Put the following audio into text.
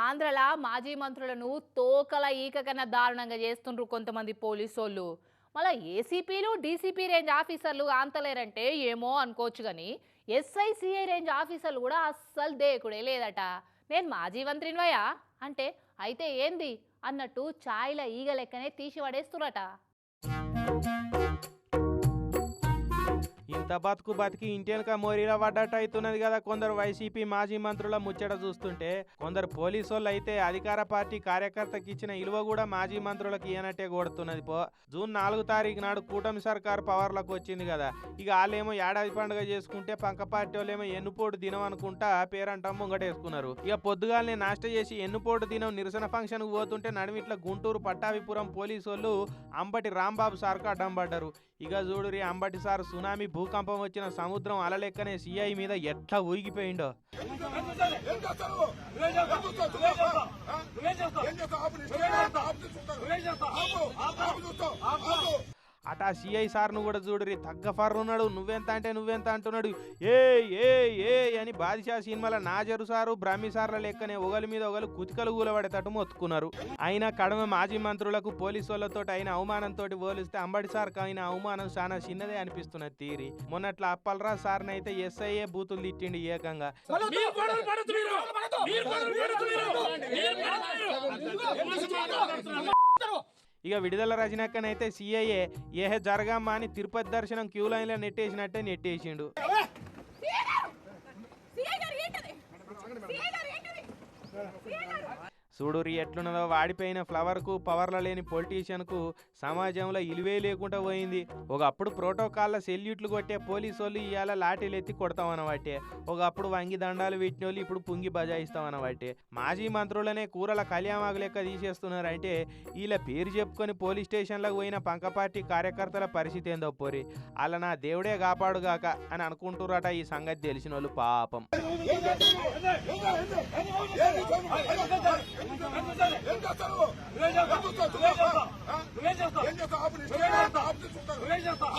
ఆంధ్రలా మాజీ మంత్రులను తోకల ఈక కన్నా దారుణంగా చేస్తుండ్రు కొంతమంది పోలీసోళ్ళు. మళ్ళీ ఏసీపీలు డీసీపీ రేంజ్ ఆఫీసర్లు ఆంతలేరంటే ఏమో అనుకోవచ్చు కానీ ఎస్ఐ సిఐ రేంజ్ ఆఫీసర్లు కూడా అస్సలు దేకుడే లేదట. నేను మాజీ మంత్రినివయా అంటే అయితే ఏంది అన్నట్టు ఛాయ్ల ఈగ లెక్కనే తీసి పడేస్తురట. ఇంత బతుకు బతికి ఇంటెనక మోరీలా పడ్డట్టు అవుతున్నది కదా కొందరు వైసీపీ మాజీ మంత్రుల ముచ్చట చూస్తుంటే. కొందరు పోలీసోళ్ళు అయితే అధికార పార్టీ కార్యకర్తకి ఇచ్చిన ఇలువ కూడా మాజీ మంత్రులకు ఇయనట్టే కొడుతున్నది. జూన్ 4 తారీఖు నాడు కూటమి సర్కారు పవర్లకు వచ్చింది కదా. ఇక వాళ్ళేమో ఏడాది పండుగ చేసుకుంటే పక్క పార్టీ వాళ్ళేమో ఎన్నుపోటు దినం అనుకుంటా పేరంటం ముంగటేసుకున్నారు. ఇక పొద్దుగాలనే నాష్ట చేసి ఎన్నుపోటు దినం నిరసన ఫంక్షన్ కు పోతుంటే నడిమిట్ల గుంటూరు పట్టాభిపురం పోలీసోళ్ళు అంబటి రాంబాబు సార్కు అడ్డం పడ్డారు. ఇక చూడురి అంబటి సార్ సునామీ భూకంపం వచ్చిన సముద్రం అలలెక్కనే సిఐ మీద ఎట్లా ఊగిపోయిండో. అటా సిఐ సార్ను కూడా చూడరి తగ్గఫర్ ఉన్నాడు. నువ్వెంత అంటే నువ్వెంత అంటున్నాడు. ఏ ఏ ఏ అని బాదిషా సినిమాల నాజరు సారు బ్రాహ్మి సార్ల లెక్కనే ఒకరి మీద ఒకరు కుతికలు కూలబడేటట్టు మొత్తుకున్నారు. అయినా కడమ మాజీ మంత్రులకు పోలీసు వాళ్ళతో అయిన అవమానంతో పోలిస్తే అంబటి సార్ అయిన అవమానం చాలా చిన్నదే అనిపిస్తున్నది తీరి. మొన్నట్ల అప్పలరా సార్ని అయితే ఎస్ఐఏ బూతులు తిట్టిండి ఏకంగా. ఇక విడుదల రజనక్కనైతే సిఐఏ ఏహే జరగమ్మా అని తిరుపతి దర్శనం క్యూ లైన్ లో నెట్టేసినట్టే నెట్టేసిండు. చూడురి ఎట్లున్నదో వాడిపోయిన ఫ్లవర్ కు పవర్ల లేని పొలిటీషియన్ కు సమాజంలో ఇలువే లేకుండా పోయింది. ఒకప్పుడు ప్రోటోకాల్ల సెల్యూట్లు కొట్టే పోలీసు వాళ్ళు ఇవాళ లాఠీలు ఎత్తి కొడతామనబట్టే. ఒకప్పుడు వంగి దండాలు పెట్టిన వాళ్ళు ఇప్పుడు పుంగి బజాయిస్తామనబట్టే. మాజీ మంత్రులనే కూరల కళ్యామాగు లెక్క తీసేస్తున్నారంటే వీళ్ళ పేరు చెప్పుకొని పోలీస్ స్టేషన్లకు పోయిన పంక పార్టీ కార్యకర్తల పరిస్థితి ఏందో పోరి. అలా నా దేవుడే కాపాడుగాక అని అనుకుంటురట ఈ సంగతి తెలిసిన వాళ్ళు పాపం. ఏం చేస్తావు